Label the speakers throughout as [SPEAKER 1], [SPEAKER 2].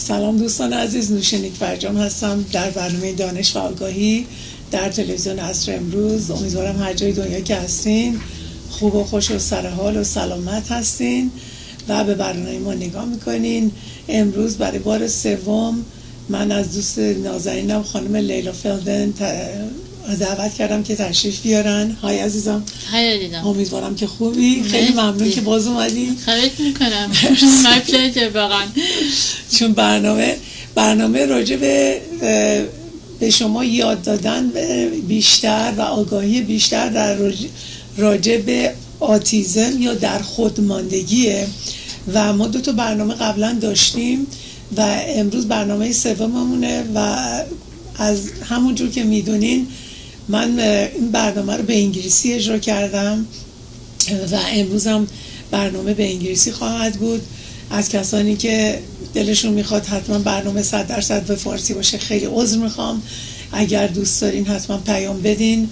[SPEAKER 1] سلام دوستان عزیز، نوشین نیکفرجام هستم در برنامه دانش و آگاهی در تلویزیون عصر امروز. امیدوارم هر جای دنیا که هستین خوب و خوش و سرحال و سلامت هستین و به برنامه ما نگاه میکنین. امروز برای بار سوم من از دوست نازنینم خانم لیلا فلدون دعوت کردم که تشریف بیارن. های عزیزم.
[SPEAKER 2] های عزیزم.
[SPEAKER 1] امیدوارم که خوبی. خیلی ممنون که باز اومدین.
[SPEAKER 2] خواهید میکنم. my pleasure واقعا. چون
[SPEAKER 1] برنامه راجع به شما یاد دادن بیشتر و آگاهی بیشتر در راجع به اوتیسم یا در خودماندگیه و ما 2 برنامه قبلا داشتیم و امروز برنامه سوممونه و از همونجور که میدونین من این برنامه رو به انگلیسی اجرا کردم و امروز هم برنامه به انگلیسی خواهد بود. از کسانی که دلشون میخواد حتما برنامه 100% به فارسی باشه خیلی عذر میخوام. اگر دوست دارین حتما پیام بدین.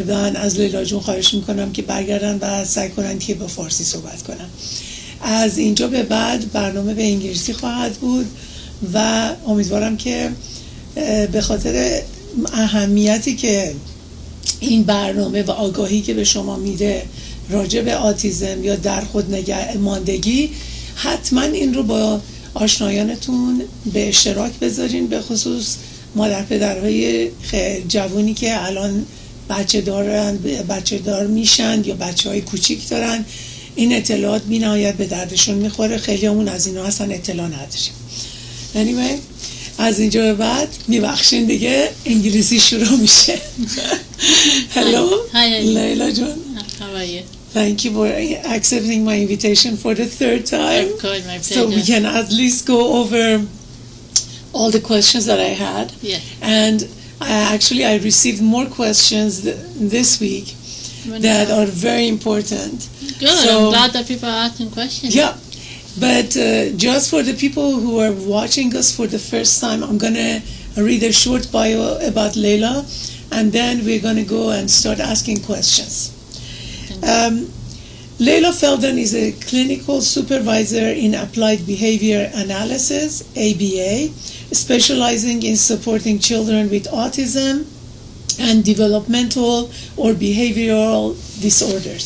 [SPEAKER 1] من از لیلا جون خواهش میکنم که برگردن و سعی کنن که به فارسی صحبت کنن. از اینجا به بعد برنامه به انگلیسی خواهد بود و امیدوارم که به خاطر اهمیتی که این برنامه و آگاهی که به شما میده راجع به اوتیسم یا در خود نگهماندگی حتما این رو با آشنایانتون به اشتراک بذارین، به خصوص مادر پدرهای جوانی که الان بچه دار میشن یا بچه های کوچیک دارن. این اطلاعات بی نهایت به دردشون میخوره. خیلی همون از اینا اصلا اطلاع نداریم. anyway از اینجا به بعد میبخشین دیگه انگلیسی شروع میشه. Hello.
[SPEAKER 2] Hi.
[SPEAKER 1] Leila John.
[SPEAKER 2] How are you?
[SPEAKER 1] Thank you for accepting my invitation for the 3rd time.
[SPEAKER 2] Of course, my pleasure.
[SPEAKER 1] So we can at least go over all the questions that I had.
[SPEAKER 2] Yes.
[SPEAKER 1] And I received more questions this week that are very important.
[SPEAKER 2] Good.
[SPEAKER 1] So,
[SPEAKER 2] I'm glad that people are asking questions.
[SPEAKER 1] Yeah. But just for the people who are watching us for the first time, I'm going to read a short bio about Leila, and then we're going to go and start asking questions. Leila Feldon is a clinical supervisor in applied behavior analysis, ABA, specializing in supporting children with autism and developmental or behavioral disorders.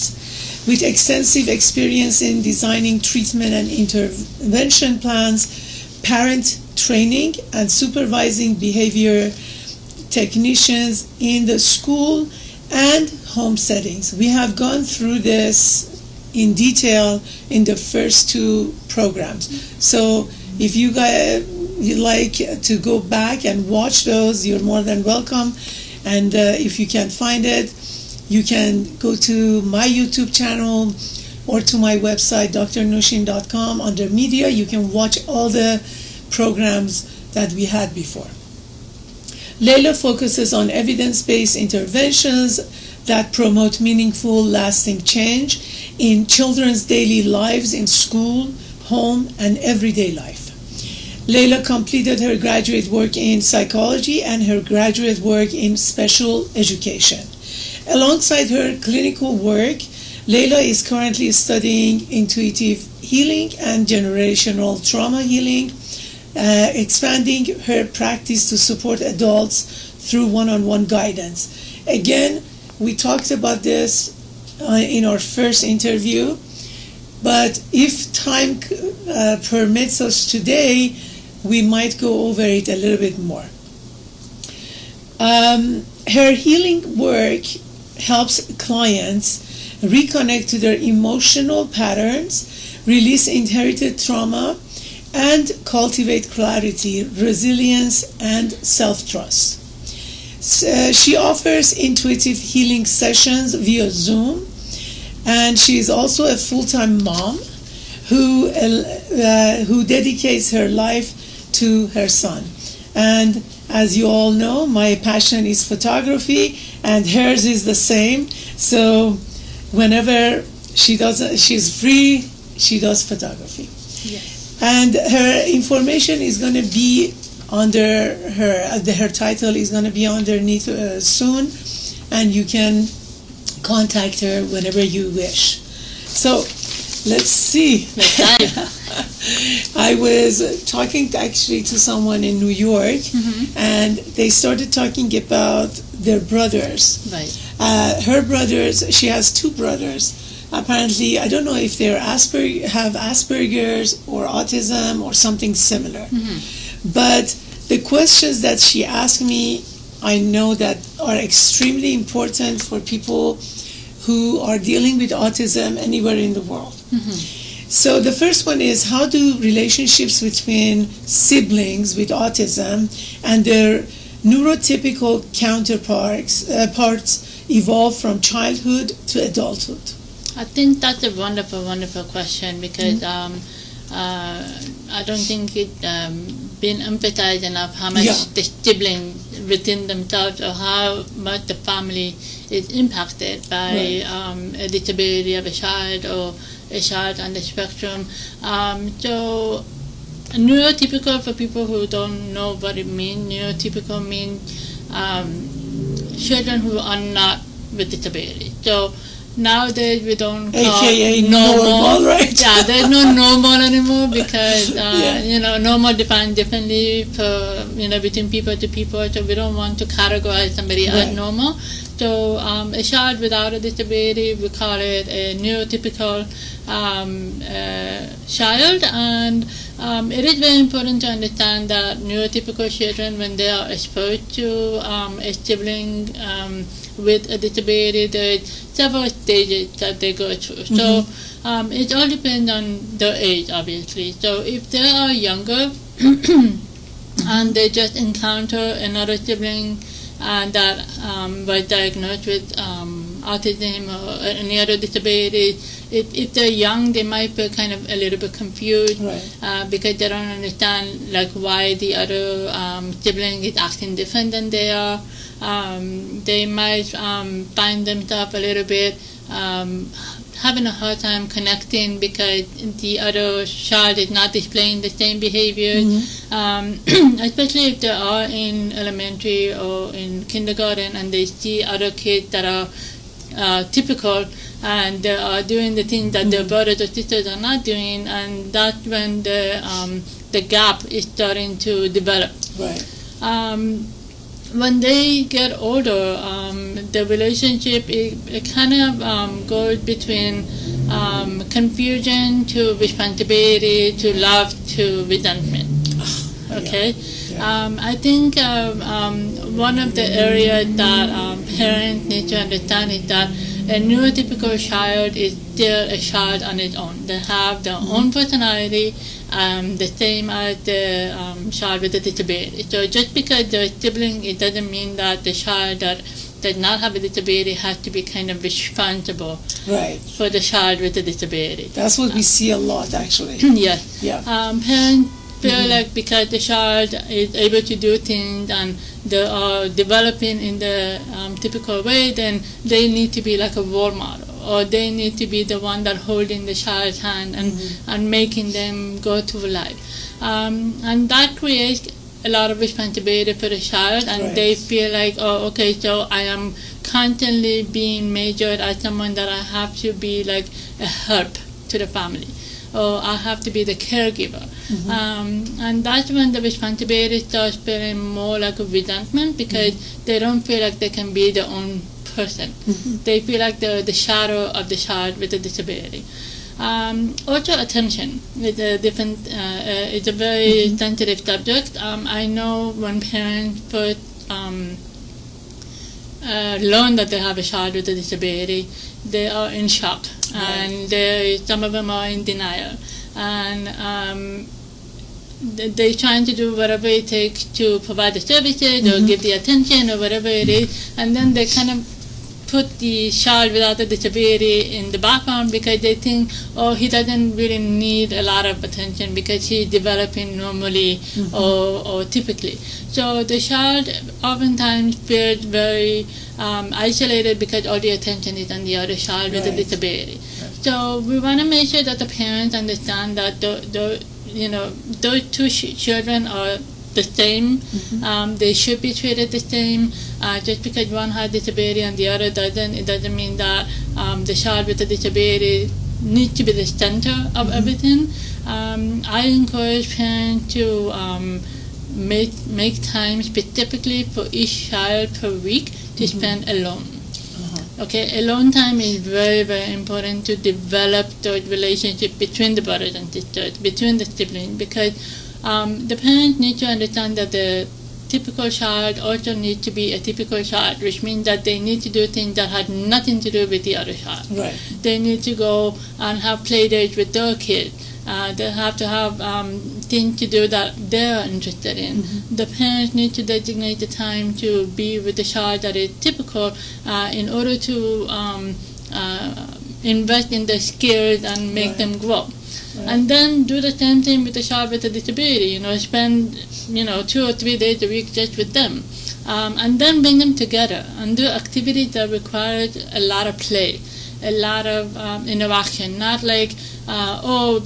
[SPEAKER 1] With extensive experience in designing treatment and intervention plans, parent training, and supervising behavior technicians in the school and home settings. We have gone through this in detail in the first 2 programs. So if you guys like to go back and watch those, you're more than welcome. And if you can't find it, you can go to my YouTube channel or to my website drnoushin.com. Under media you can watch all the programs that we had before. Leila focuses on evidence-based interventions that promote meaningful, lasting change in children's daily lives in school, home, and everyday life. Leila completed her graduate work in psychology and her graduate work in special education. Alongside her clinical work, Leila is currently studying intuitive healing and generational trauma healing, expanding her practice to support adults through one-on-one guidance. Again, we talked about this in our first interview, but if time permits us today, we might go over it a little bit more. Her healing work helps clients reconnect to their emotional patterns, release inherited trauma, and cultivate clarity, resilience, and self-trust. She offers intuitive healing sessions via Zoom, and she is also a full-time mom who dedicates her life to her son. And as you all know, my passion is photography, and hers is the same. So whenever she's free, she does photography.
[SPEAKER 2] Yes.
[SPEAKER 1] And her information is going to be under her title is going to be underneath soon, and you can contact her whenever you wish. So Let's see. I was talking actually to someone in New York, and they started talking about their brothers.
[SPEAKER 2] Right.
[SPEAKER 1] Her brothers, she has two brothers. Apparently, I don't know if they're have Asperger's or autism or something similar. But the questions that she asked me, I know that are extremely important for people who are dealing with autism anywhere in the world. So the first one is, how do relationships between siblings with autism and their neurotypical counterparts evolve from childhood to adulthood?
[SPEAKER 2] I think that's a wonderful, wonderful question, because I don't think it been emphasized enough how much the siblings within themselves, or how much the family is impacted by a disability of a child or a child on the spectrum. So neurotypical, for people who don't know what it means, neurotypical means children who are not with disability. So nowadays we don't call
[SPEAKER 1] AKA normal, right?
[SPEAKER 2] Yeah, there's no normal anymore, because normal defined differently for between people to people. So we don't want to categorize somebody as normal. So a child without a disability, we call it a neurotypical child, and it is very important to understand that neurotypical children, when they are exposed to a sibling with a disability, there are several stages that they go through. So it all depends on their age, obviously. So if they are younger and they just encounter another sibling that was diagnosed with autism or any other disability, if they're young, they might feel kind of a little bit confused, because they don't understand why the other sibling is acting different than they are. They might find themselves a little bit having a hard time connecting because the other child is not displaying the same behavior, especially if they are in elementary or in kindergarten and they see other kids that are typical and they are doing the things that their brothers or sisters are not doing, and that's when the gap is starting to develop. When they get older, the relationship it kind of goes between confusion to responsibility to love to resentment. Okay, I think one of the areas that parents need to understand is that a neurotypical child is still a child on its own. They have their own personality, the same as the child with a disability. So just because they're a sibling, it doesn't mean that the child that does not have a disability has to be kind of responsible for the child with a disability.
[SPEAKER 1] That's what we see a lot, actually.
[SPEAKER 2] Yes. Parents feel like because the child is able to do things and they are developing in the typical way, then they need to be like a role model, or they need to be the one that holding the child's hand and making them go through life. And that creates a lot of responsibility for the child, and they feel like, oh, okay, so I am constantly being measured as someone that I have to be like a help to the family, or I have to be the caregiver. And that's when the responsibility starts feeling more like a resentment, because they don't feel like they can be their own person. They feel like they're the shadow of the child with a disability. Also, attention is a different. It's a very sensitive subject. I know when parents first learn that they have a child with a disability, they are in shock, and some of them are in denial, and they're trying to do whatever it takes to provide the services or give the attention or whatever it is, and then they kind of put the child without a disability in the background because they think, oh, he doesn't really need a lot of attention because he's developing normally or typically. So the child oftentimes feels very isolated because all the attention is on the other child with a disability. So we want to make sure that the parents understand that those two children are the same. They should be treated the same. Just because one has disability and the other doesn't, it doesn't mean that the child with the disability need to be the center of everything. I encourage parents to make time specifically for each child per week to spend alone. Okay, alone time is very, very important to develop those relationships between the brothers and sisters, between the siblings, because the parents need to understand that the typical child also needs to be a typical child, which means that they need to do things that had nothing to do with the other child.
[SPEAKER 1] Right.
[SPEAKER 2] They need to go and have play dates with their kids. They have to have things to do that they're interested in. The parents need to designate the time to be with the child that is typical in order to invest in their skills and make them grow. And then do the same thing with the child with a disability. Spend 2 or 3 days a week just with them, and then bring them together and do activities that require a lot of play, a lot of interaction. Not like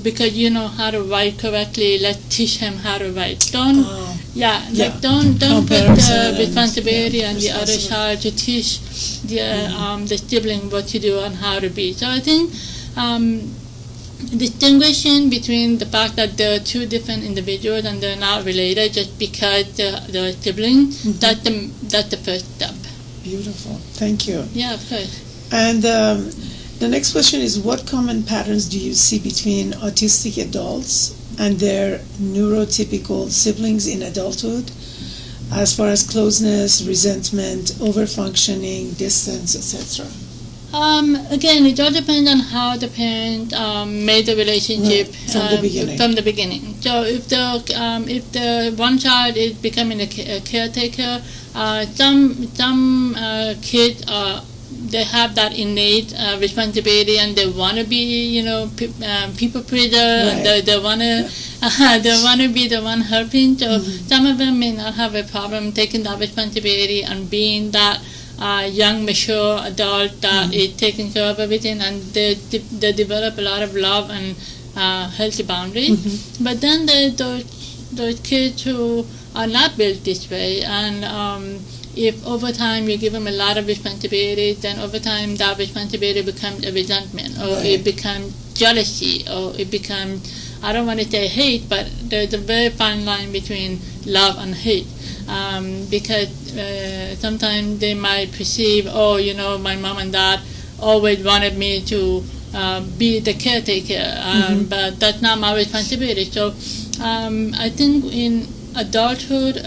[SPEAKER 2] because you know how to write correctly, let's teach him how to write. Don't put the responsibility on the other child to teach the sibling what to do and how to be. So I think distinguishing between the fact that they're two different individuals and they're not related just because they're siblings, that's the first step.
[SPEAKER 1] Beautiful. Thank you.
[SPEAKER 2] Yeah, of course.
[SPEAKER 1] And the next question is, what common patterns do you see between autistic adults and their neurotypical siblings in adulthood, as far as closeness, resentment, overfunctioning, distance, etc.?
[SPEAKER 2] Again, it all depends on how the parent made the relationship
[SPEAKER 1] from the beginning.
[SPEAKER 2] So if the one child is becoming a caretaker, some kids they have that innate responsibility and they want to be, people pleaser. Right. They want to be the one helping. So some of them may not have a problem taking that responsibility and being that young, mature adult that is taking care of everything, and they develop a lot of love and healthy boundaries. But then there's those kids who are not built this way, and if over time you give them a lot of responsibility, then over time that responsibility becomes a resentment, or it becomes jealousy, or it becomes, I don't want to say hate, but there's a very fine line between love and hate. Because sometimes they might perceive, my mom and dad always wanted me to be the caretaker, but that's not my responsibility. So I think in adulthood,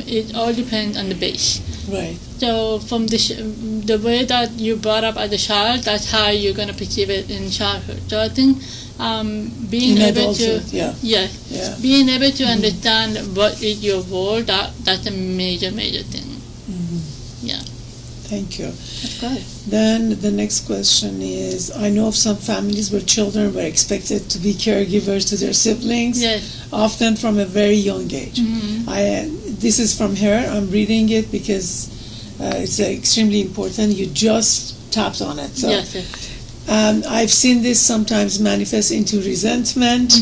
[SPEAKER 2] it all depends on the base.
[SPEAKER 1] Right.
[SPEAKER 2] So from the way that you brought up as a child, that's how you're going to perceive it in childhood. So I think being able to understand what is your role, that's a major thing. Yeah.
[SPEAKER 1] Thank you.
[SPEAKER 2] Of course.
[SPEAKER 1] Then the next question is, I know of some families where children were expected to be caregivers to their siblings, often from a very young age. This is from her. I'm reading it because it's extremely important. You just tapped on it. So.
[SPEAKER 2] Yes.
[SPEAKER 1] I've seen this sometimes manifest into resentment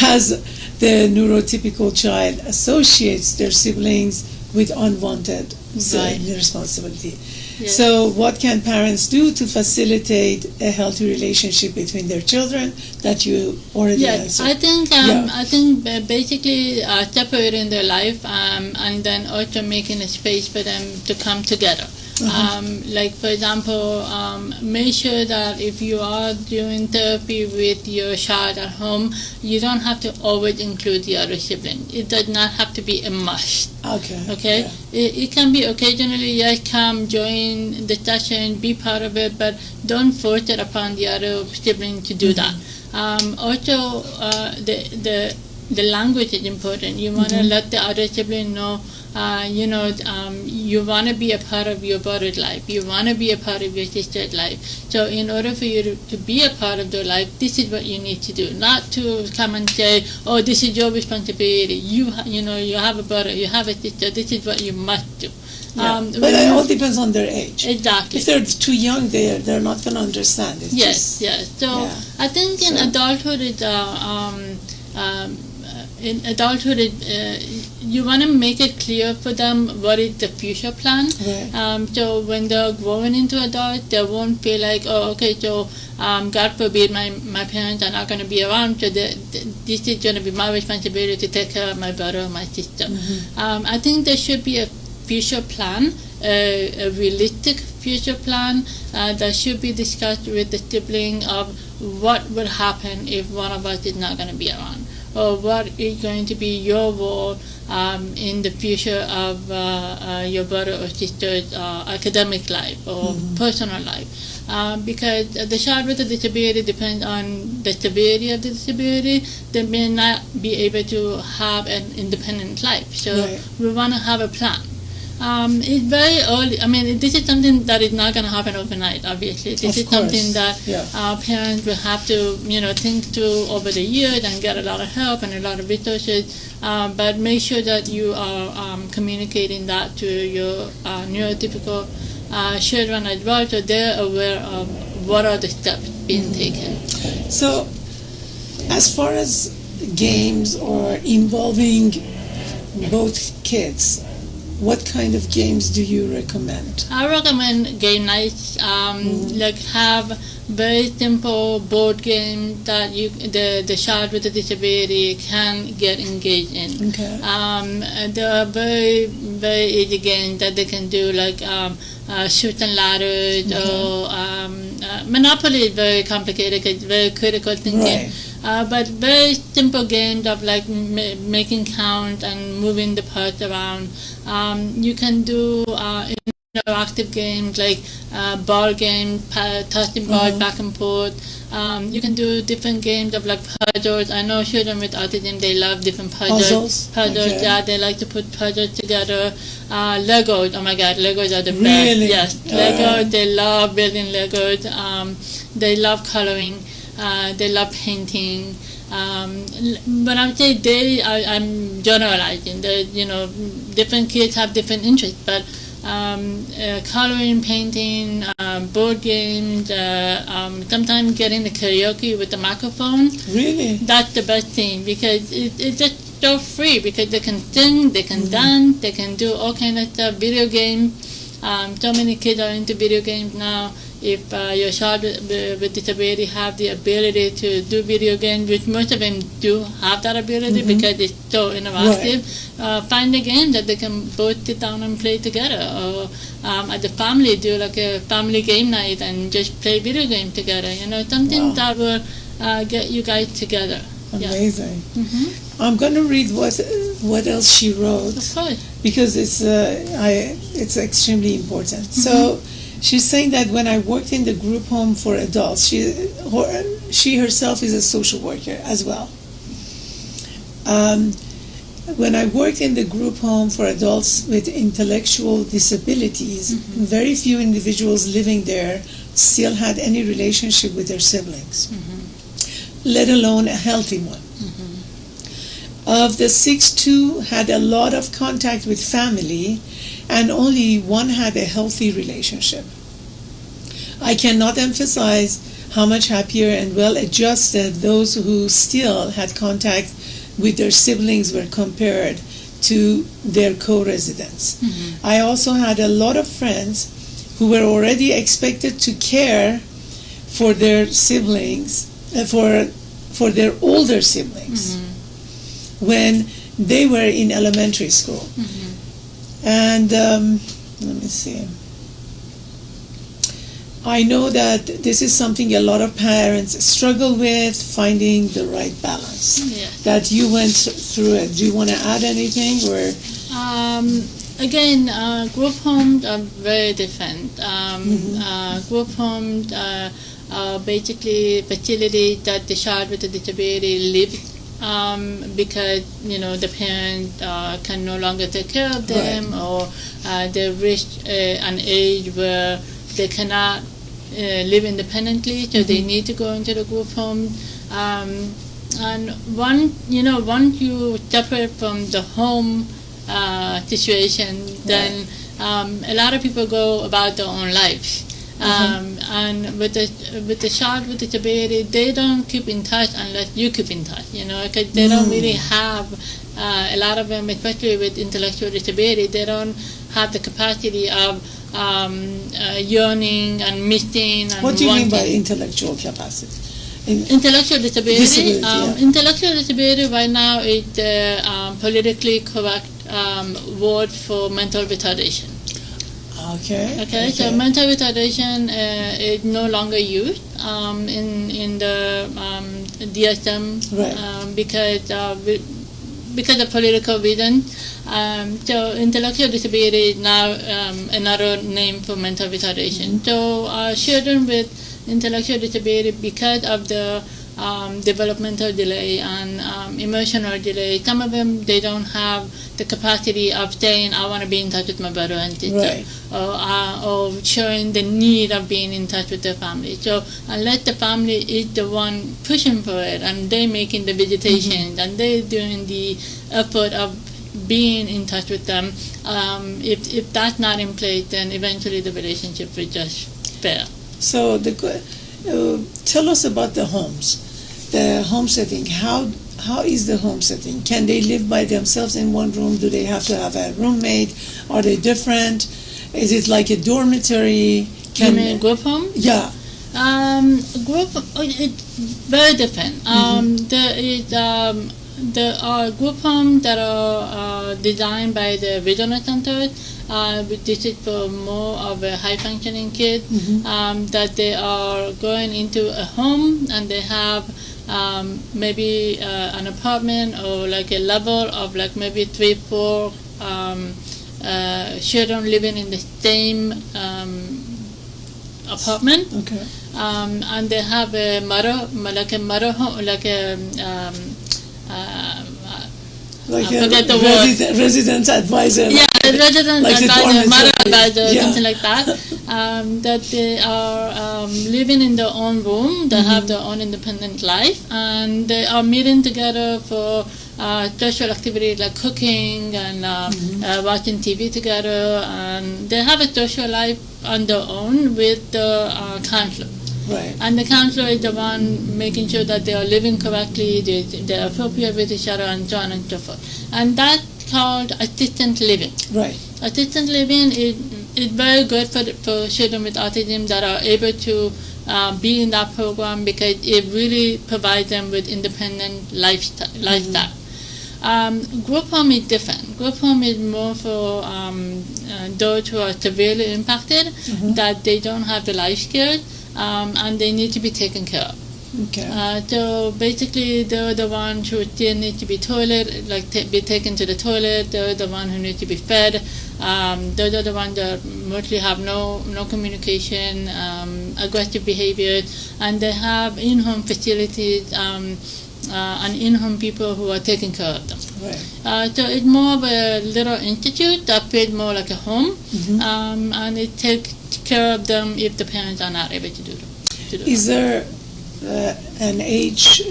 [SPEAKER 1] as the neurotypical child associates their siblings with unwanted responsibility. Yes. So what can parents do to facilitate a healthy relationship between their children that you already answered?
[SPEAKER 2] I think basically separating their life and then also making a space for them to come together. Like for example, make sure that if you are doing therapy with your child at home, you don't have to always include the other sibling. It does not have to be a must. Okay. Yeah. It can be occasionally, come join the session, be part of it, but don't force it upon the other sibling to do that. Also, the language is important. You want to let the other sibling know. You want to be a part of your brother's life. You want to be a part of your sister's life. So in order for you to be a part of their life, this is what you need to do. Not to come and say, oh, this is your responsibility. You have a brother, you have a sister. This is what you must do.
[SPEAKER 1] But it all depends on their age.
[SPEAKER 2] Exactly.
[SPEAKER 1] If they're too young, they're not going to understand it.
[SPEAKER 2] Yes. So I think in adulthood, in adulthood, you want to make it clear for them what is the future plan.
[SPEAKER 1] Right.
[SPEAKER 2] So when they're growing into adult, they won't feel like, oh, okay, so God forbid my parents are not going to be around, so this is going to be my responsibility to take care of my brother or my sister. I think there should be a future plan, a realistic future plan that should be discussed with the sibling of what would happen if one of us is not going to be around, or what is going to be your role in the future of your brother or sister's academic life or personal life. Because the child with a disability depends on the severity of the disability. They may not be able to have an independent life. So we want to have a plan. It's very early. I mean, this is something that is not going to happen overnight, obviously. This is something that our parents will have to, think through over the years and get a lot of help and a lot of resources. But make sure that you are communicating that to your neurotypical children as well, so they're aware of what are the steps being taken.
[SPEAKER 1] So, as far as games or involving both kids, what kind of games do you recommend?
[SPEAKER 2] I recommend game nights, like have very simple board games that the child with a disability can get engaged in.
[SPEAKER 1] Okay.
[SPEAKER 2] There are very, very easy games that they can do, like shoot and ladders, or Monopoly is very complicated because it's very critical thinking. Right. But very simple games of like making count and moving the parts around. You can do interactive games like ball games, tossing balls back and forth. You can do different games of like puzzles. I know children with autism, they love different puzzles. Okay. Yeah, they like to put puzzles together. Legos, oh my God, Legos are the best.
[SPEAKER 1] Really?
[SPEAKER 2] Yes, Legos, they love building Legos. They love coloring. They love painting. When I say they, I'm generalizing. Different kids have different interests, but coloring, painting, board games, sometimes getting the karaoke with the microphone.
[SPEAKER 1] Really?
[SPEAKER 2] That's the best thing, because it's just so free, because they can sing, they can dance, they can do all kinds of stuff. Video games. So many kids are into video games now. If your child with disability have the ability to do video games, which most of them do have that ability because it's so interactive, find a game that they can both sit down and play together, or as a family do like a family game night and just play video games together. Something that will get you guys together.
[SPEAKER 1] Amazing. I'm going to read what else she wrote,
[SPEAKER 2] of course,
[SPEAKER 1] because it's extremely important. So she's saying that when I worked in the group home for adults, she herself is a social worker as well. When I worked in the group home for adults with intellectual disabilities, very few individuals living there still had any relationship with their siblings, let alone a healthy one. Of the 6, 2 had a lot of contact with family, and only one had a healthy relationship. I cannot emphasize how much happier and well-adjusted those who still had contact with their siblings were compared to their co-residents. I also had a lot of friends who were already expected to care for their siblings, for their older siblings, when they were in elementary school. And let me see. I know that this is something a lot of parents struggle with, finding the right balance. That you went through it. Do you want to add anything, or?
[SPEAKER 2] Again, group homes are very different. Group homes are basically facilities that the child with a disability lives because the parents can no longer take care of them, or they reach an age where they cannot live independently, so they need to go into the group home. And once you separate from the home situation, then a lot of people go about their own lives. And with the child with disability, they don't keep in touch unless you keep in touch. You know, because they don't really have a lot of them, especially with intellectual disability. They don't have the capacity of yearning and missing and
[SPEAKER 1] what do you
[SPEAKER 2] wanting.
[SPEAKER 1] mean by intellectual capacity?
[SPEAKER 2] Intellectual disability.
[SPEAKER 1] Yeah.
[SPEAKER 2] Intellectual disability right now is the politically correct word for mental retardation. Okay. So mental retardation is no longer used in the DSM, right. Because of political reasons. So intellectual disability is now another name for mental retardation. So children with intellectual disability, because of the developmental delay and emotional delay, some of them, they don't have the capacity of saying, I want to be in touch with my brother and sister, right. Or showing the need of being in touch with their family. So unless the family is the one pushing for it, and they making the visitations, and they doing the effort of being in touch with them, if that's not in place, then eventually the relationship will just fail.
[SPEAKER 1] So tell us about the homes, the home setting. How is the home setting? Can they live by themselves in one room? Do they have to have a roommate? Are they different? Is it like a dormitory?
[SPEAKER 2] You mean group home?
[SPEAKER 1] Yeah.
[SPEAKER 2] Group, it's very different. There are group homes that are designed by the regional centers. This is for more of a high-functioning kid, that they are going into a home and they have maybe an apartment or like a level of like maybe 3-4 children living in the same apartment. Okay. And they have a mother, like a mother home, like a
[SPEAKER 1] resident advisor.
[SPEAKER 2] Yeah, resident
[SPEAKER 1] like
[SPEAKER 2] advisor, mother advisor, something like that. That they are living in their own room, they have their own independent life, and they are meeting together for social activities like cooking and watching TV together, and they have a social life on their own with the counselor.
[SPEAKER 1] Right.
[SPEAKER 2] And the counselor is the one making sure that they are living correctly, they're appropriate with each other, and so on and so forth. And that's called assistant living.
[SPEAKER 1] Right.
[SPEAKER 2] Assistant living is very good for children with autism that are able to be in that program, because it really provides them with independent lifestyle. Group home is different. Group home is more for those who are severely impacted, that they don't have the life skills, and they need to be taken care of. Okay. So basically, they're the ones who still need to be be taken to the toilet. They're the ones who need to be fed. Those are the ones that mostly have no communication, aggressive behavior, and they have in-home facilities and in-home people who are taking care of them. Right. So it's more of a little institute that feels more like a home, and it takes care of them if the parents are not able to do it.
[SPEAKER 1] Is there an age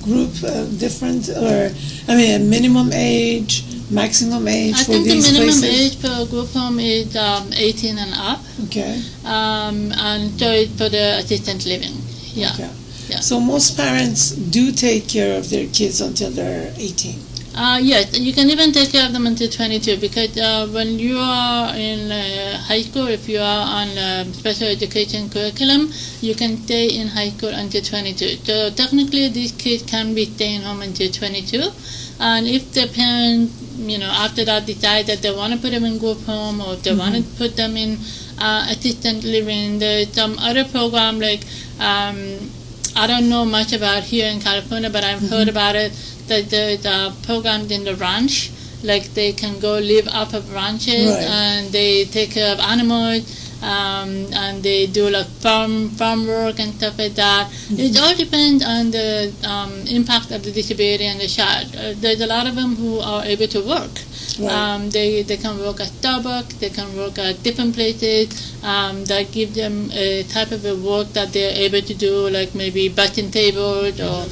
[SPEAKER 1] group different, or a minimum age, maximum age for these places? I think the minimum age
[SPEAKER 2] for group home is 18 and up. Okay. And so it's for the assistant living. Yeah. Okay. Yeah.
[SPEAKER 1] So most parents do take care of their kids until they're 18.
[SPEAKER 2] Yes, you can even take care of them until 22, because when you are in high school, if you are on special education curriculum, you can stay in high school until 22. So technically, these kids can be staying home until 22. And if the parents, after that decide that they want to put them in group home, or if they want to put them in assistant living, there's some other program like, I don't know much about here in California, but I've heard about it. That there's a program in the ranch, like they can go live off of ranches, right. And they take care of animals, and they do like farm work and stuff like that. It all depends on the impact of the disability and the child. There's a lot of them who are able to work. Right. They can work at Starbucks, they can work at different places, that give them a type of a work that they're able to do, like maybe button tables or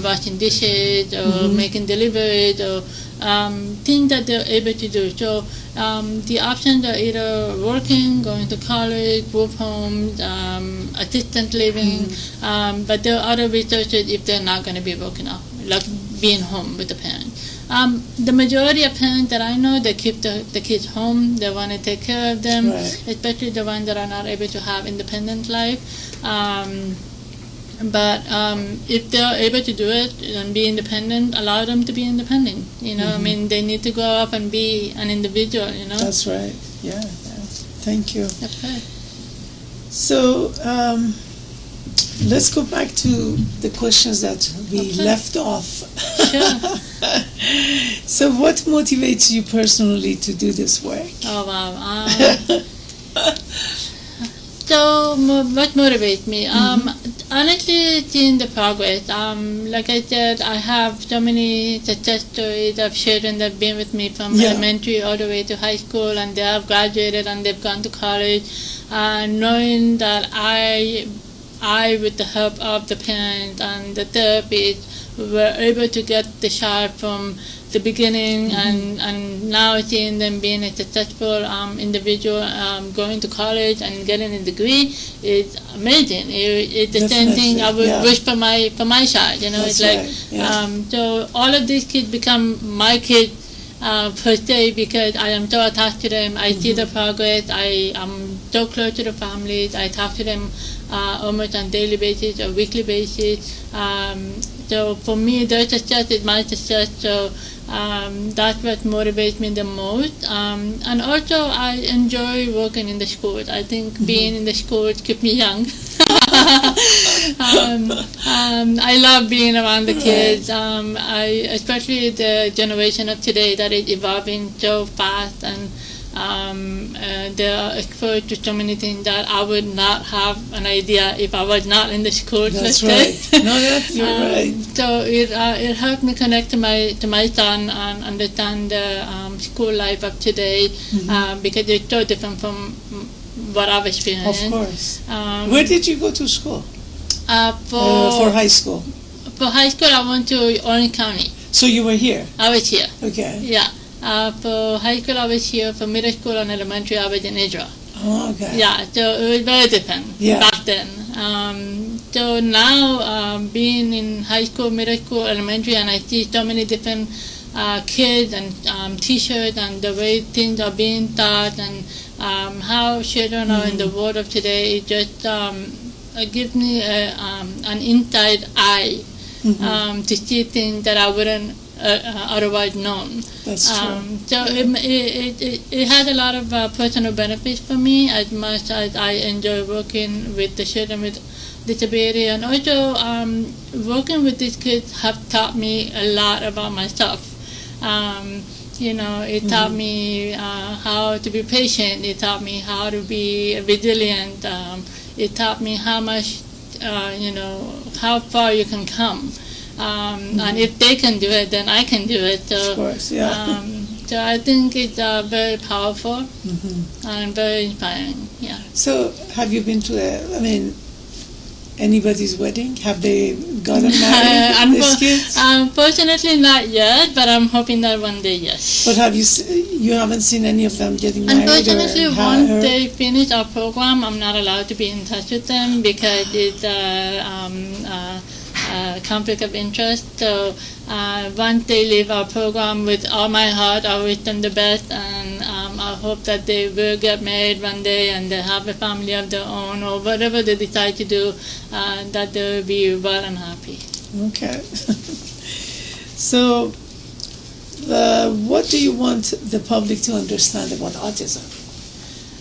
[SPEAKER 2] washing dishes or making deliveries or things that they're able to do. So the options are either working, going to college, group homes, assistant living, but there are other resources if they're not going to be working out, like being home with the parents. The majority of parents that I know, they keep the kids home. They want to take care of them, especially the ones that are not able to have independent life. But if they're able to do it and be independent, allow them to be independent. You know, I mean, they need to grow up and be an individual. You know.
[SPEAKER 1] That's right. Yeah. Thank you.
[SPEAKER 2] Okay.
[SPEAKER 1] So let's go back to the questions that we left off.
[SPEAKER 2] Sure.
[SPEAKER 1] So what motivates you personally to do this work?
[SPEAKER 2] Oh, wow. So what motivates me? Honestly, seeing the progress. Like I said, I have so many success stories of children that have been with me from elementary all the way to high school, and they have graduated and they've gone to college. Knowing that I, with the help of the parents and the therapists, were able to get the child from the beginning, and now seeing them being a successful individual, going to college and getting a degree is amazing. It's the same thing I would wish for my child. You know,
[SPEAKER 1] That's
[SPEAKER 2] it's like so all of these kids become my kids per se, because I am so attached to them. I see the progress. I am so close to the families. I talk to them almost on daily basis or weekly basis. So for me, their success is my success. So that's what motivates me the most. And also, I enjoy working in the schools. I think being in the schools keeps me young. I love being around the kids. Especially the generation of today that is evolving so fast, and they are exposed to so many things that I would not have an idea if I was not in the school.
[SPEAKER 1] That's right. No, you're right.
[SPEAKER 2] So it helped me connect to my son and understand the school life of today, because it's so different from what I've experienced.
[SPEAKER 1] Of course. Where did you go to school? For high school?
[SPEAKER 2] For high school, I went to Orange County.
[SPEAKER 1] So you were here?
[SPEAKER 2] I was here.
[SPEAKER 1] Okay.
[SPEAKER 2] Yeah. For high school, I was here. For middle school and elementary, I was in Israel.
[SPEAKER 1] Oh, okay.
[SPEAKER 2] Yeah, so it was very different back then. So now, being in high school, middle school, elementary, and I see so many different kids and teachers and the way things are being taught, and how children are in the world of today, it just gives me an inside eye to see things that I wouldn't otherwise known.
[SPEAKER 1] That's true.
[SPEAKER 2] So it has a lot of personal benefits for me, as much as I enjoy working with the children with disability, and also working with these kids have taught me a lot about myself. You know, it taught me how to be patient. It taught me how to be resilient. It taught me how much, you know, how far you can come. And if they can do it, then I can do it. So,
[SPEAKER 1] of course, yeah.
[SPEAKER 2] So I think it's very powerful and very inspiring. Yeah.
[SPEAKER 1] So have you been to anybody's wedding? Have they gotten married? These kids?
[SPEAKER 2] Unfortunately, not yet, but I'm hoping that one day, yes.
[SPEAKER 1] But you haven't seen any of them getting married?
[SPEAKER 2] Unfortunately, once they finish our program, I'm not allowed to be in touch with them because it's conflict of interest. So once they leave our program, with all my heart, I wish them the best, and I hope that they will get married one day and they have a family of their own, or whatever they decide to do, that they will be well and happy.
[SPEAKER 1] Okay. So what do you want the public to understand about autism?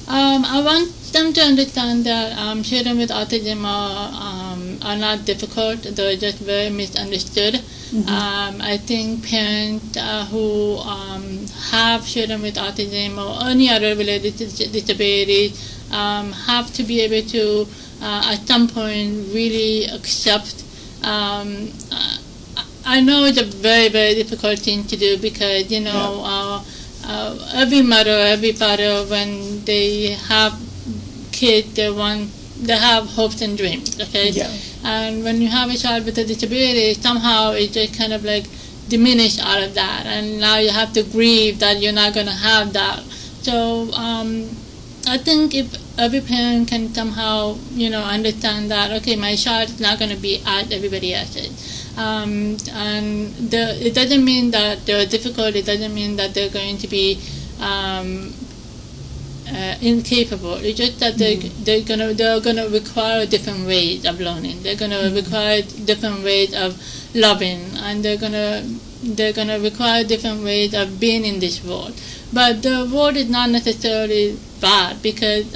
[SPEAKER 2] I want them to understand that children with autism are not difficult. They're just very misunderstood. I think parents who have children with autism or any other related disabilities have to be able to, at some point, really accept. I know it's a very, very difficult thing to do because, you know, every mother, every father, when they have kid, they have hopes and dreams, okay?
[SPEAKER 1] Yeah.
[SPEAKER 2] And when you have a child with a disability, somehow it just kind of like diminish out of that, and now you have to grieve that you're not going to have that. So I think if every parent can somehow, understand that, okay, my child is not going to be as everybody else is. And it doesn't mean that they're difficult, it doesn't mean that they're going to be incapable. It's just that they're gonna require different ways of learning. They're gonna require different ways of loving, and they're gonna require different ways of being in this world. But the world is not necessarily bad, because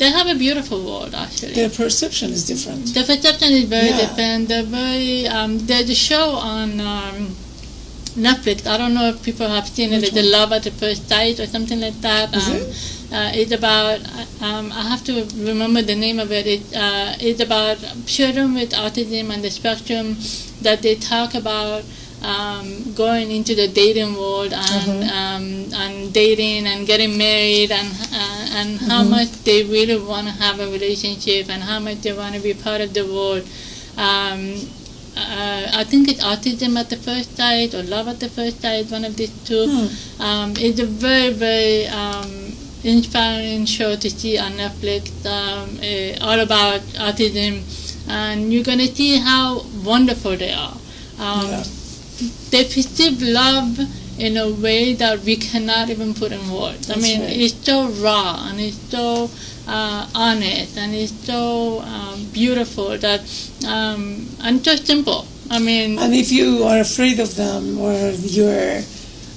[SPEAKER 2] they have a beautiful world, actually.
[SPEAKER 1] Their perception is different.
[SPEAKER 2] The perception is very different. There's a show on Netflix. I don't know if people have seen it. It's The Love at the First Sight or something like that. It's about, I have to remember the name of it. It's about children with autism and the spectrum, that they talk about going into the dating world and dating and getting married, and how much they really want to have a relationship and how much they want to be part of the world. I think it's Autism at the First Sight or Love at the First Sight, one of these two. It's a very, very inspiring show to see on Netflix, all about autism, and you're going to see how wonderful they are. They perceive love in a way that we cannot even put in words.
[SPEAKER 1] That's right.
[SPEAKER 2] It's so raw, and it's so honest, and it's so beautiful, that and so simple. And
[SPEAKER 1] if you are afraid of them, or you're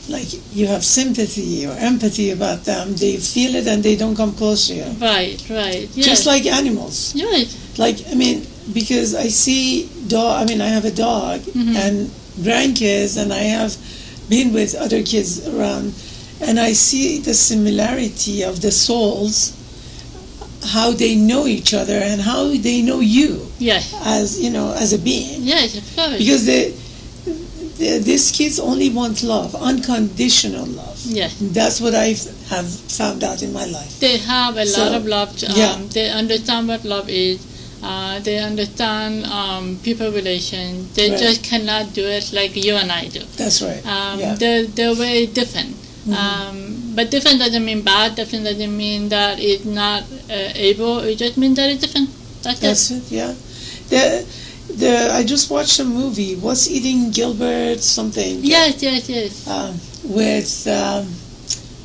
[SPEAKER 1] like you have sympathy or empathy about them, they feel it and they don't come close to you.
[SPEAKER 2] Right. Yes.
[SPEAKER 1] Just like animals.
[SPEAKER 2] Right.
[SPEAKER 1] Because I see I have a dog and grandkids, and I have been with other kids around, and I see the similarity of the souls, how they know each other and how they know you.
[SPEAKER 2] Yes.
[SPEAKER 1] As a being.
[SPEAKER 2] Yes, of course.
[SPEAKER 1] Because these kids only want love, unconditional love.
[SPEAKER 2] Yes.
[SPEAKER 1] That's what I have found out in my life.
[SPEAKER 2] They have a lot of love. They understand what love is. They understand people relations. They just cannot do it like you and I do.
[SPEAKER 1] That's right.
[SPEAKER 2] They're very different. But different doesn't mean bad. Different doesn't mean that it's not able. It just means that it's different. That's it.
[SPEAKER 1] Yeah. I just watched a movie. What's Eating Gilbert something?
[SPEAKER 2] Yes.
[SPEAKER 1] With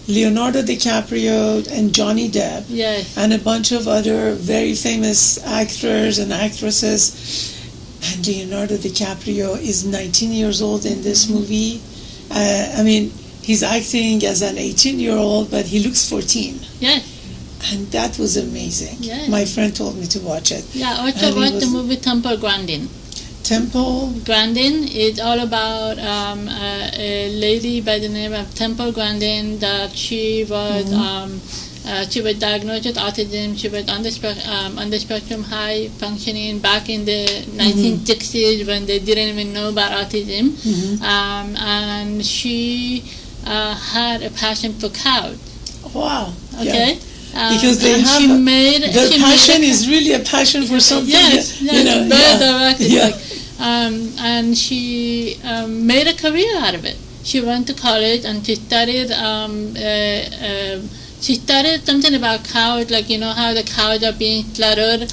[SPEAKER 1] Leonardo DiCaprio and Johnny Depp.
[SPEAKER 2] Yes.
[SPEAKER 1] And a bunch of other very famous actors and actresses. And Leonardo DiCaprio is 19 years old in this movie. He's acting as an 18-year-old, but he looks 14.
[SPEAKER 2] Yes.
[SPEAKER 1] And that was amazing.
[SPEAKER 2] Yes.
[SPEAKER 1] My friend told me to watch it.
[SPEAKER 2] Yeah, also watch the movie Temple Grandin.
[SPEAKER 1] Temple
[SPEAKER 2] Grandin is all about a lady by the name of Temple Grandin, that she was diagnosed with autism. She was on the spectrum, high functioning, back in the 1960s when they didn't even know about autism. And she had a passion for cows.
[SPEAKER 1] Wow.
[SPEAKER 2] Okay.
[SPEAKER 1] Yeah. Because their passion is really a passion for something.
[SPEAKER 2] Yes, and she made a career out of it. She went to college and she studied something about cows, like how the cows are being slaughtered,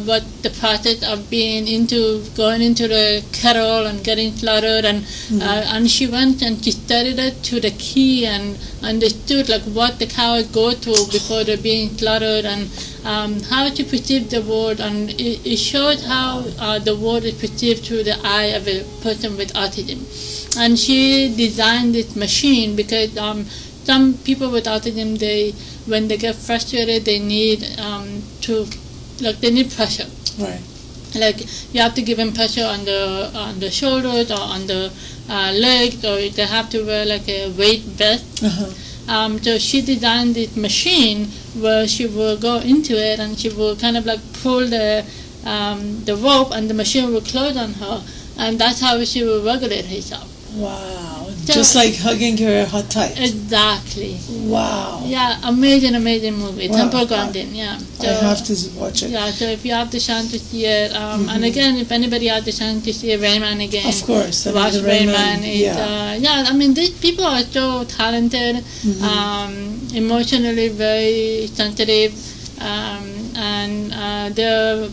[SPEAKER 2] what the process of going into the kettle and getting slaughtered, and she went and she studied it to the key and understood like what the cows go through before they're being slaughtered, and how to perceive the world, and it shows how the world is perceived through the eye of a person with autism. And she designed this machine because some people with autism, when they get frustrated, they need they need pressure.
[SPEAKER 1] Right.
[SPEAKER 2] Like you have to give them pressure on the shoulders or on the legs, or they have to wear like a weight vest. So she designed this machine where she will go into it and she will kind of like pull the rope, and the machine will close on her, and that's how she will regulate herself.
[SPEAKER 1] Wow, Just like hugging her hot tight.
[SPEAKER 2] Exactly.
[SPEAKER 1] Wow.
[SPEAKER 2] Yeah, amazing movie.
[SPEAKER 1] Wow.
[SPEAKER 2] Temple Grandin, yeah. So,
[SPEAKER 1] I have to watch it.
[SPEAKER 2] Yeah, so if you have the chance to see it, and again, if anybody has the chance to see Rayman again,
[SPEAKER 1] Of course.
[SPEAKER 2] watch Rayman. I mean, these people are so talented, emotionally very sensitive, and they're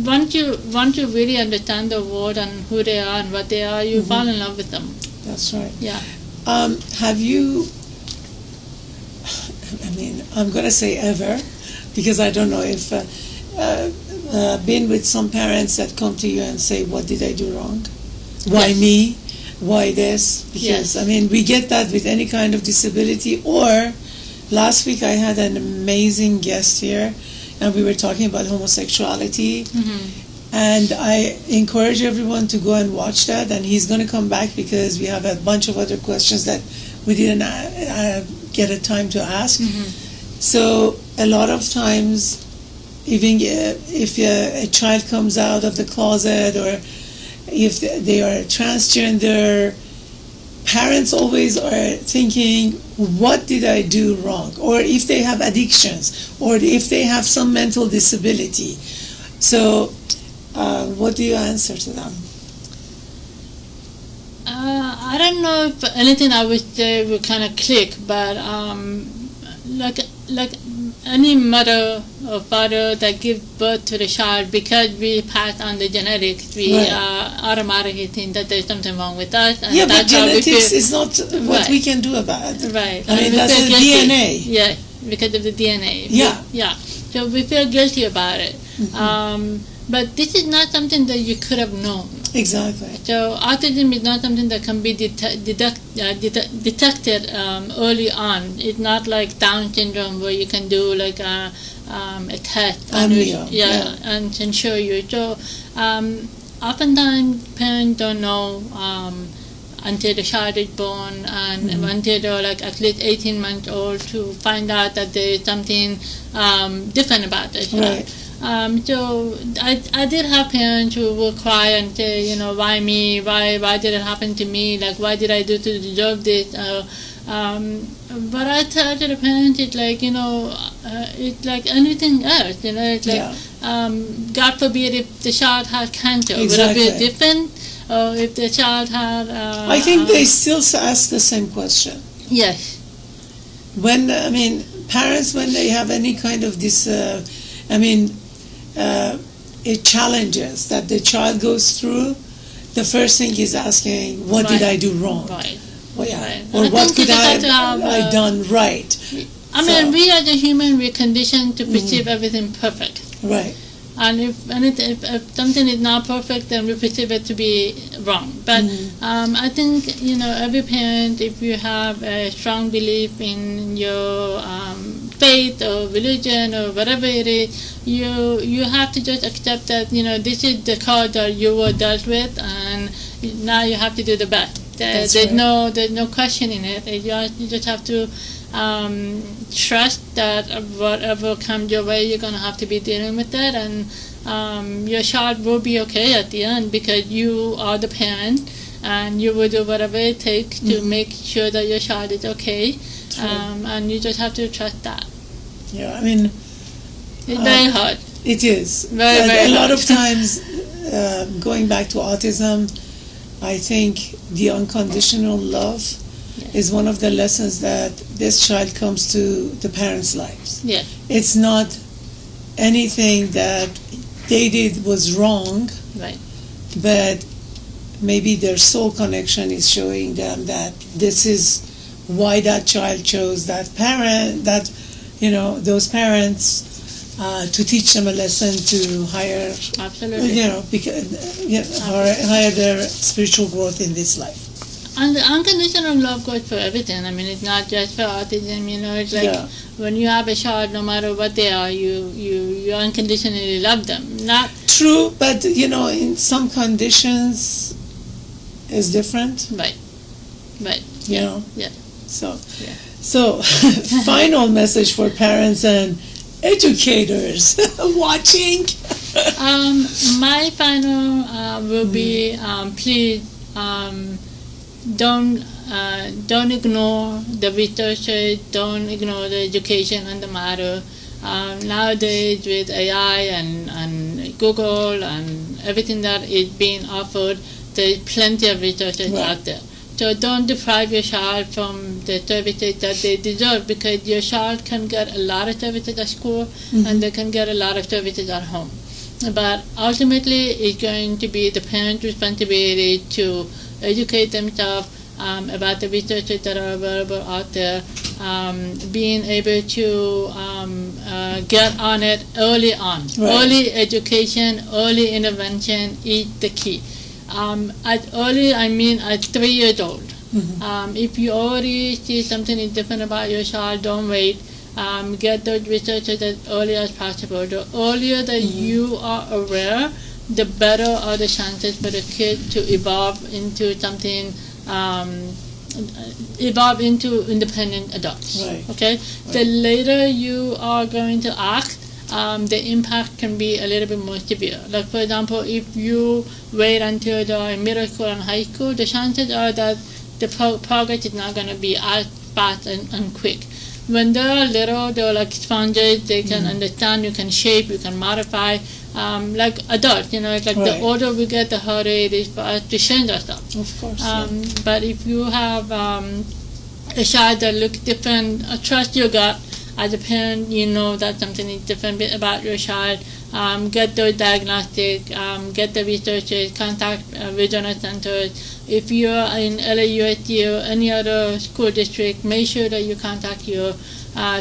[SPEAKER 2] once you really understand the world and who they are and what they are, you fall in love with them.
[SPEAKER 1] That's right.
[SPEAKER 2] Yeah.
[SPEAKER 1] Have you, I mean, I'm going to say ever, because I don't know if, been with some parents that come to you and say, what did I do wrong? Why
[SPEAKER 2] Yes.
[SPEAKER 1] me? Why this? Because,
[SPEAKER 2] Yes.
[SPEAKER 1] I mean, we get that with any kind of disability. Or last week I had an amazing guest here, and we were talking about homosexuality. And I encourage everyone to go and watch that, and he's going to come back because we have a bunch of other questions that we didn't get a time to ask. So a lot of times, even if a child comes out of the closet or if they are transgender, parents always are thinking, what did I do wrong? Or if they have addictions, or if they have some mental disability. So what do you answer to them?
[SPEAKER 2] I don't know if anything I would say would kind of click, but like any mother or father that gives birth to the child, because we pass on the genetics, we automatically think that there's something wrong with us. And
[SPEAKER 1] But genetics is not what we can do about it.
[SPEAKER 2] Right.
[SPEAKER 1] I mean, that's the DNA.
[SPEAKER 2] Yeah, because of the DNA.
[SPEAKER 1] Yeah.
[SPEAKER 2] So we feel guilty about it. But this is not something that you could have known.
[SPEAKER 1] Exactly.
[SPEAKER 2] So autism is not something that can be detected early on. It's not like Down syndrome where you can do like a test and show you. So oftentimes parents don't know until the child is born and until they're like at least 18 months old to find out that there is something different about the child.
[SPEAKER 1] Right.
[SPEAKER 2] So I did have parents who would cry and say, you know, why me? Why did it happen to me? Like, what did I do to deserve this? But I tell the parents, it's like, you know, it's like anything else. You know, it's like, God forbid if the child had cancer,
[SPEAKER 1] Exactly.
[SPEAKER 2] would it be different? Or if the child had...
[SPEAKER 1] I think they still ask the same question.
[SPEAKER 2] Yes.
[SPEAKER 1] When, I mean, parents, when they have any kind of this, challenges that the child goes through, the first thing is asking, what did I do wrong?
[SPEAKER 2] Right.
[SPEAKER 1] Well, yeah.
[SPEAKER 2] Right.
[SPEAKER 1] Or
[SPEAKER 2] And
[SPEAKER 1] what could I
[SPEAKER 2] have
[SPEAKER 1] done right?
[SPEAKER 2] I mean, we as a human, we're conditioned to perceive everything perfect.
[SPEAKER 1] Right.
[SPEAKER 2] And if something is not perfect, then we perceive it to be wrong. But I think, you know, every parent, if you have a strong belief in your faith or religion or whatever it is, you have to just accept that, you know, this is the card that you were dealt with, and now you have to do the best. There's no questioning it. You just have to trust that whatever comes your way, you're going to have to be dealing with it, and your child will be okay at the end because you are the parent, and you will do whatever it takes to make sure that your child is okay, and you just have to trust that.
[SPEAKER 1] Yeah, I mean,
[SPEAKER 2] it's very hard.
[SPEAKER 1] It is.
[SPEAKER 2] Very, very
[SPEAKER 1] a lot
[SPEAKER 2] hard.
[SPEAKER 1] of times, going back to autism, I think the unconditional love is one of the lessons that this child comes to the parents' lives.
[SPEAKER 2] Yeah.
[SPEAKER 1] It's not anything that they did was wrong,
[SPEAKER 2] Right.
[SPEAKER 1] but maybe their soul connection is showing them that this is why that child chose that parent, that, you know, those parents, to teach them a lesson to higher,
[SPEAKER 2] Absolutely.
[SPEAKER 1] you know, higher their spiritual growth in this life.
[SPEAKER 2] And the unconditional love goes for everything. I mean, it's not just for autism, you know. It's like when you have a child, no matter what they are, you unconditionally love them. Not
[SPEAKER 1] true, but, you know, in some conditions is different.
[SPEAKER 2] Right.
[SPEAKER 1] You know?
[SPEAKER 2] Yeah.
[SPEAKER 1] So final message for parents and educators watching.
[SPEAKER 2] My final will be, please, don't don't ignore the research, don't ignore the education on the matter. Nowadays with AI and Google and everything that is being offered, there's plenty of researchers out there. So don't deprive your child from the services that they deserve, because your child can get a lot of services at school and they can get a lot of services at home. But ultimately it's going to be the parent's responsibility to educate themselves about the researches that are available out there. Being able to get on it early on. Early education, early intervention is the key. At early, I mean at 3 years old. If you already see something is different about your child, don't wait. Get those researches as early as possible. The earlier that you are aware, the better are the chances for the kid to evolve into something, evolve into independent adults. Okay? The later you are going to act, the impact can be a little bit more severe. Like, for example, if you wait until they're in middle school and high school, the chances are that the progress is not going to be as fast and quick. When they're little, they're like sponges. They can understand, you can shape, you can modify. Like adults, it's like the older we get, the harder it is for us to change ourselves.
[SPEAKER 1] Of course.
[SPEAKER 2] But if you have a child that looks different, trust your gut. As a parent, you know that something is different about your child. Get those diagnostics, get the researchers, contact regional centers. If you're in LAUSD or any other school district, make sure that you contact your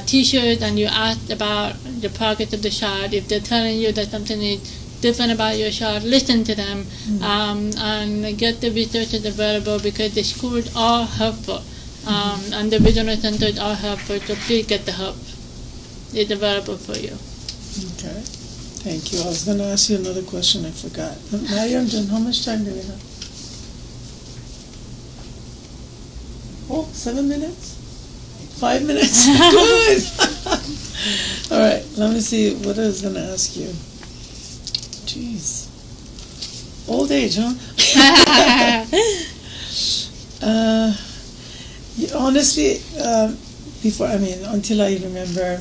[SPEAKER 2] teachers and you ask about the progress of the child. If they're telling you that something is different about your child, listen to them and get the researchers available, because the schools are helpful. And the regional centers are helpful, so please get the help. It's available for you.
[SPEAKER 1] Okay, thank you. I was going to ask you another question, I forgot. Mariam, how much time do we have? Oh, 7 minutes? 5 minutes? Good! All right, let me see what I was going to ask you. Jeez. Old age, huh? Honestly, until I remember,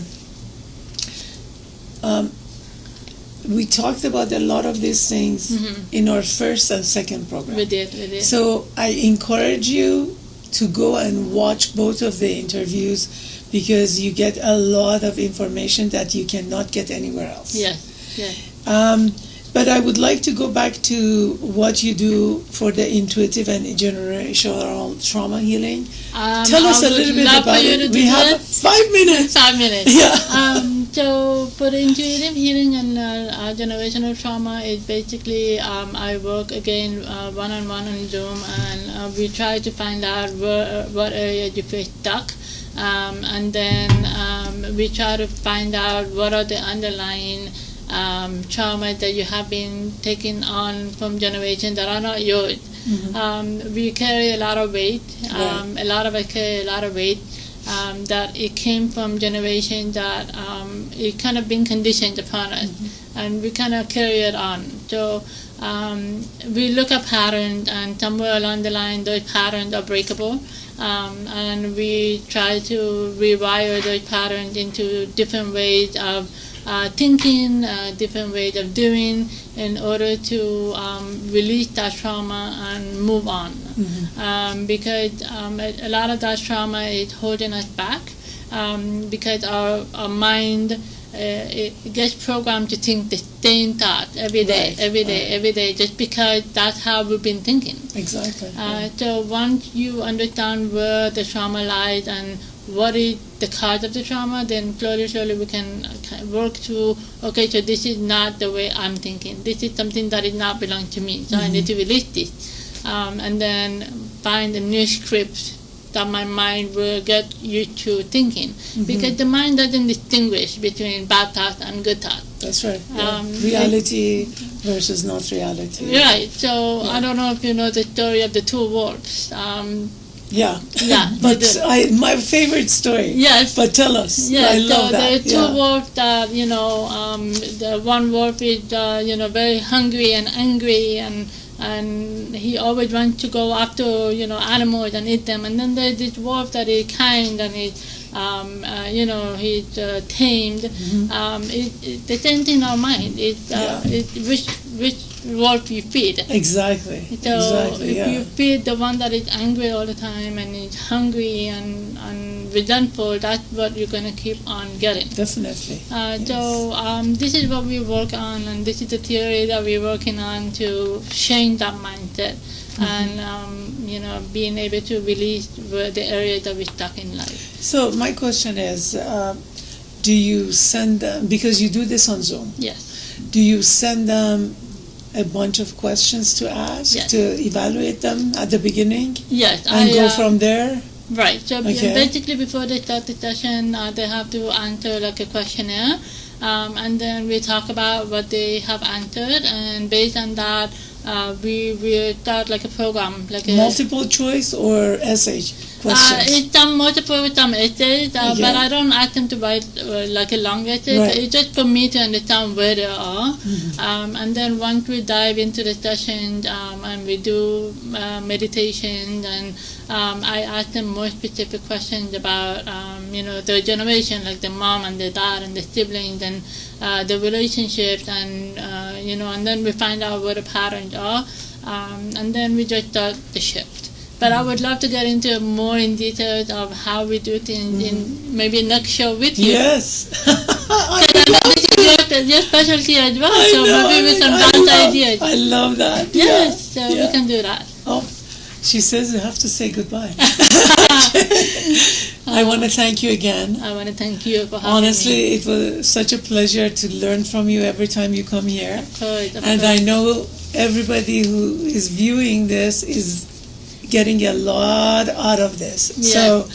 [SPEAKER 1] we talked about a lot of these things in our first and second program.
[SPEAKER 2] We did.
[SPEAKER 1] So I encourage you to go and watch both of the interviews, because you get a lot of information that you cannot get anywhere else.
[SPEAKER 2] Yes.
[SPEAKER 1] But I would like to go back to what you do for the intuitive and generational trauma healing. Tell us a little bit about it. We have 5 minutes.
[SPEAKER 2] 5 minutes.
[SPEAKER 1] Yeah.
[SPEAKER 2] So for the intuitive healing and generational trauma, is basically I work again one-on-one on Zoom, and we try to find out what areas you feel stuck. And then we try to find out what are the underlying trauma that you have been taking on from generations that are not yours. We carry a lot of weight. A lot of us carry a lot of weight that it came from generations that it kind of been conditioned upon us, and we kind of carry it on. So we look at patterns, and somewhere along the line those patterns are breakable, and we try to rewire those patterns into different ways of thinking, different ways of doing, in order to release that trauma and move on. Because a lot of that trauma is holding us back, because our mind it gets programmed to think the same thought every day, just because that's how we've been thinking.
[SPEAKER 1] Exactly.
[SPEAKER 2] So once you understand where the trauma lies and what is the cause of the trauma, then slowly we can work through, okay, so this is not the way I'm thinking. This is something that is not belong to me, so I need to release this. And then find a new script that my mind will get used to thinking. Because the mind doesn't distinguish between bad thoughts and good thoughts.
[SPEAKER 1] That's right. Reality versus not reality.
[SPEAKER 2] Right. So I don't know if you know the story of the two wolves.
[SPEAKER 1] Yeah. But my favorite story.
[SPEAKER 2] Yes.
[SPEAKER 1] But tell us.
[SPEAKER 2] Yeah.
[SPEAKER 1] I love that.
[SPEAKER 2] There are two wolves that, the one wolf is, very hungry and angry, and and he always wants to go after animals and eat them. And then there's this wolf that is kind and he's he's tamed. It's the same thing in our mind. It's which wolf you feed.
[SPEAKER 1] Exactly.
[SPEAKER 2] So if you feed the one that is angry all the time and is hungry and resentful, that's what you're going to keep on getting.
[SPEAKER 1] Definitely.
[SPEAKER 2] So this is what we work on, and this is the theory that we're working on to change that mindset and being able to release the areas that we're stuck in life.
[SPEAKER 1] So my question is, do you send them, because you do this on Zoom?
[SPEAKER 2] Yes.
[SPEAKER 1] Do you send them a bunch of questions to ask,
[SPEAKER 2] yes,
[SPEAKER 1] to evaluate them at the beginning?
[SPEAKER 2] Yes.
[SPEAKER 1] And go from there?
[SPEAKER 2] Right. So basically before they start the session, they have to answer like a questionnaire, and then we talk about what they have answered, and based on that, we start like a program, like a
[SPEAKER 1] multiple choice or essay questions.
[SPEAKER 2] It's some multiple with some essays, but I don't ask them to write like a long essay.
[SPEAKER 1] Right.
[SPEAKER 2] It's just for me to understand where they are, and then once we dive into the session and we do meditation, and I ask them more specific questions about their generation, like the mom and the dad and the siblings and the relationships, and and then we find out what the patterns are, and then we just start the shift. But I would love to get into more in details of how we do things in maybe next show with you.
[SPEAKER 1] Yes.
[SPEAKER 2] Your specialty as well, so maybe with some dance ideas.
[SPEAKER 1] I love that.
[SPEAKER 2] Yes, so we can do that.
[SPEAKER 1] Oh, she says you have to say goodbye. I want to thank you again.
[SPEAKER 2] I want to thank you for having
[SPEAKER 1] Honestly,
[SPEAKER 2] me.
[SPEAKER 1] it was such a pleasure to learn from you every time you come here.
[SPEAKER 2] Of course.
[SPEAKER 1] And I know everybody who is viewing this is getting a lot out of this. So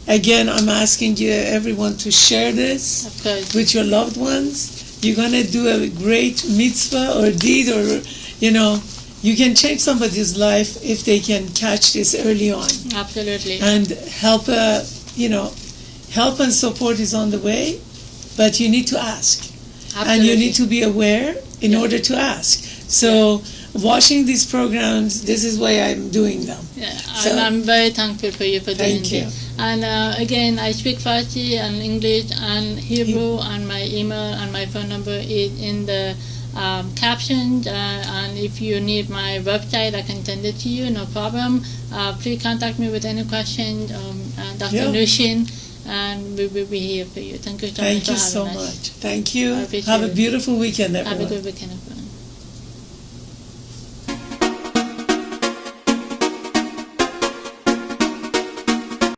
[SPEAKER 1] again, I'm asking you, everyone, to share this with your loved ones. You're going to do a great mitzvah or deed, or you can change somebody's life if they can catch this early on.
[SPEAKER 2] Absolutely.
[SPEAKER 1] And help and support is on the way, but you need to ask. Absolutely. And you need to be aware in order to ask. So watching these programs, this is why I'm doing them.
[SPEAKER 2] Yeah,
[SPEAKER 1] so,
[SPEAKER 2] and I'm very thankful for you for doing
[SPEAKER 1] thank you.
[SPEAKER 2] This. And again, I speak Farsi and English and Hebrew, and my email and my phone number is in the captions. And if you need my website, I can send it to you, no problem. Please contact me with any questions, Dr. Noushin, and we will be here for you. Thank you so much.
[SPEAKER 1] Thank you so much. Thank you. Have a beautiful weekend, everyone.
[SPEAKER 2] Have a good weekend.